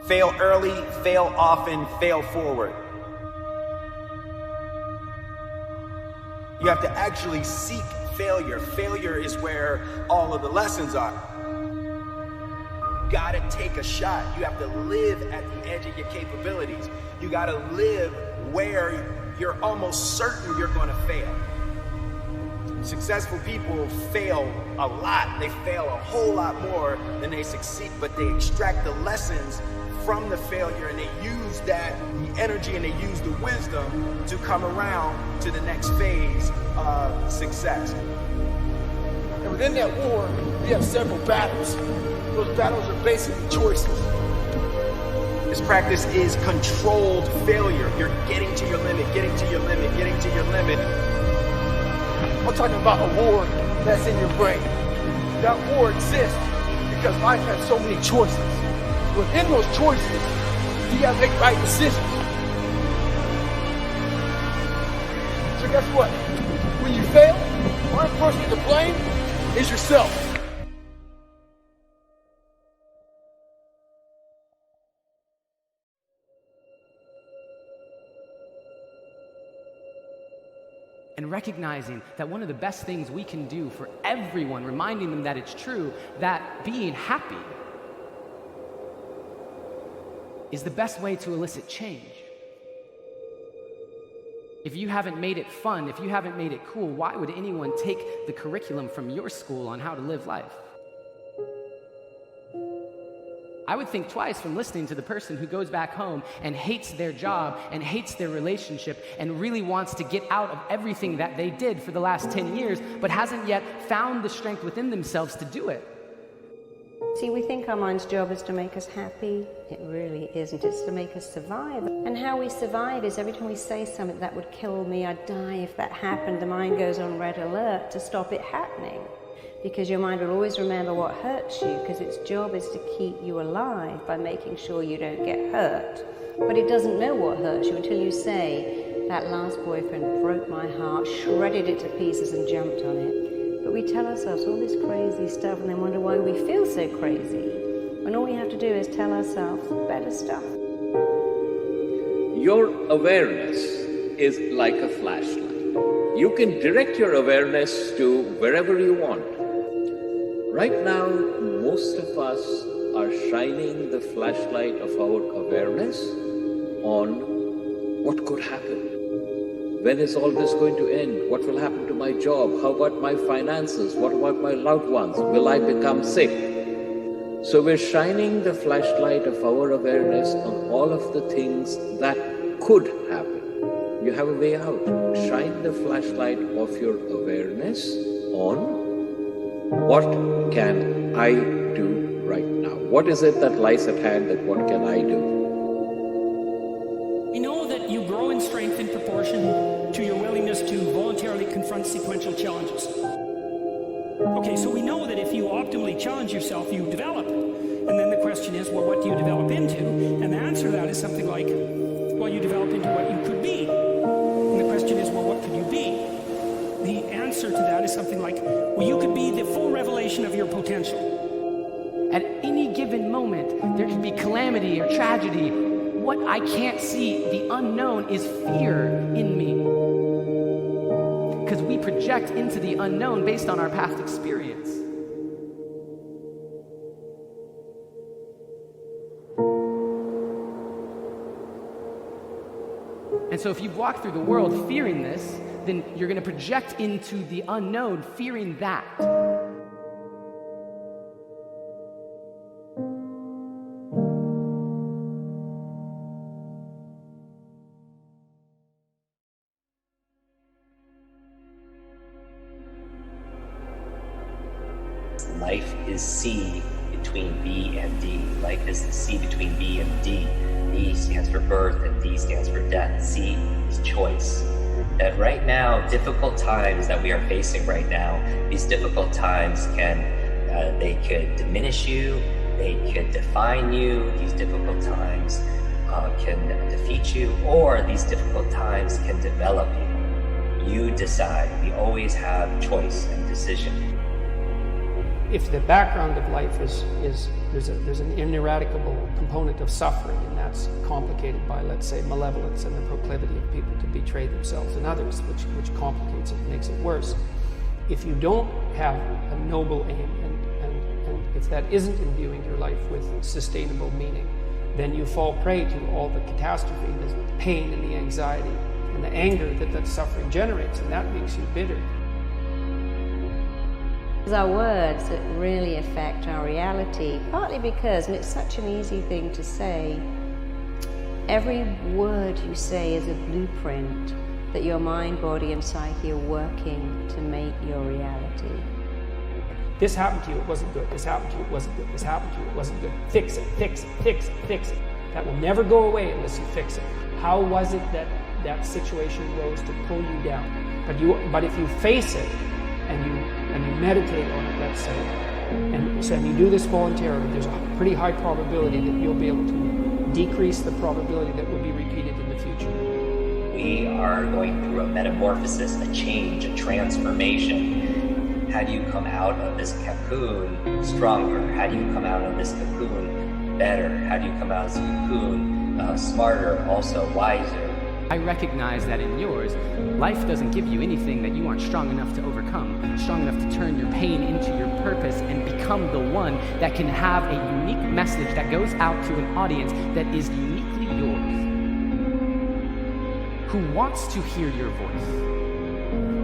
Fail early, fail often, fail forward. You have to actually seek failure. Failure is where all of the lessons are. You gotta take a shot. You have to live at the edge of your capabilities. You gotta live where you're almost certain you're gonna fail. Successful people fail a lot. They fail a whole lot more than they succeed, but they extract the lessons from the failure and they use that, the energy, and they use the wisdom to come around to the next phase of success. And within that war, we have several battles. Those battles are basically choices. This practice is controlled failure. You're getting to your limit, getting to your limit, getting to your limit. I'm talking about a war that's in your brain. That war exists because life has so many choices. Within those choices, you gotta make right decisions. So guess what? When you fail, one person to blame is yourself. And recognizing that one of the best things we can do for everyone, reminding them that it's true, that being happy is the best way to elicit change. If you haven't made it fun, if you haven't made it cool, why would anyone take the curriculum from your school on how to live life? I would think twice from listening to the person who goes back home and hates their job and hates their relationship and really wants to get out of everything that they did for the last 10 years, but hasn't yet found the strength within themselves to do it. See, we think our mind's job is to make us happy. It really isn't. It's to make us survive. And how we survive is every time we say something that would kill me, I'd die if that happened, the mind goes on red alert to stop it happening. Because your mind will always remember what hurts you, because its job is to keep you alive by making sure you don't get hurt. But it doesn't know what hurts you until you say, that last boyfriend broke my heart, shredded it to pieces and jumped on it. But we tell ourselves all this crazy stuff and then wonder why we feel so crazy. When all we have to do is tell ourselves better stuff. Your awareness is like a flashlight. You can direct your awareness to wherever you want. Right now, most of us are shining the flashlight of our awareness on what could happen. When is all this going to end? What will happen to my job? How about my finances? What about my loved ones? Will I become sick? So we're shining the flashlight of our awareness on all of the things that could happen. You have a way out. Shine the flashlight of your awareness on what can I do right now? What is it that lies at hand, that what can I do? We know that you grow in strength in proportion to your willingness to voluntarily confront sequential challenges. Okay, so we know that if you optimally challenge yourself, you develop. And then the question is, well, what do you develop into? And the answer to that is something like, well, you develop into what you could be. And the question is, well, what could you be? The answer to that is something like, well, you could be the full revelation of your potential. At any given moment, there could be calamity or tragedy. What I can't see, the unknown, is fear in me. Because we project into the unknown based on our past experience. And so if you've walked through the world fearing this, then you're going to project into the unknown fearing that. Life is C between B and D. Life is the C between B and D. B stands for birth and D stands for death. C is choice. That right now, difficult times that we are facing right now, these difficult times they could diminish you, they could define you, these difficult times can defeat you, or these difficult times can develop you. You decide. We always have choice and decision. if the background of life is there's an ineradicable component of suffering, and that's complicated by, let's say, malevolence and the proclivity of people to betray themselves and others, which complicates it and makes it worse. If you don't have a noble aim, and if that isn't imbuing your life with sustainable meaning, then you fall prey to all the catastrophe, the pain and the anxiety and the anger that suffering generates, and that makes you bitter. It's our words that really affect our reality, partly because, and it's such an easy thing to say, every word you say is a blueprint that your mind, body and psyche are working to make your reality. This happened to you, it wasn't good. This happened to you, it wasn't good. This happened to you, it wasn't good. Fix it, fix it, fix it, fix it. That will never go away unless you fix it. How was it that that situation rose to pull you down? But if you face it and you meditate on it, let's say, and you do this voluntarily, there's a pretty high probability that you'll be able to decrease the probability that will be repeated in the future. We are going through a metamorphosis, a change, a transformation. How do you come out of this cocoon stronger? How do you come out of this cocoon better? How do you come out of this cocoon smarter, also wiser? I recognize that in yours, life doesn't give you anything that you aren't strong enough to overcome, strong enough to turn your pain into your purpose and become the one that can have a unique message that goes out to an audience that is uniquely yours, who wants to hear your voice,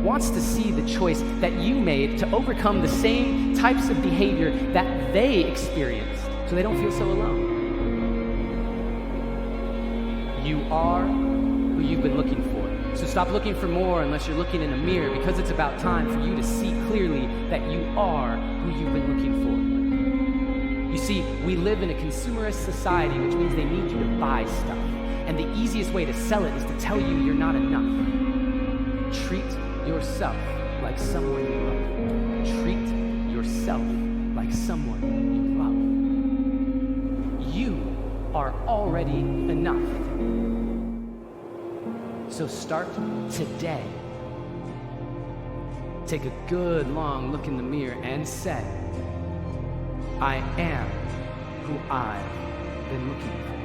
wants to see the choice that you made to overcome the same types of behavior that they experienced, so they don't feel so alone. You are who you've been looking for. So stop looking for more unless you're looking in a mirror, because it's about time for you to see clearly that you are who you've been looking for. You see, we live in a consumerist society, which means they need you to buy stuff. And the easiest way to sell it is to tell you you're not enough. Treat yourself like someone you love. Treat yourself like someone you love. You are already enough. So start today. Take a good long look in the mirror and say, I am who I've been looking for.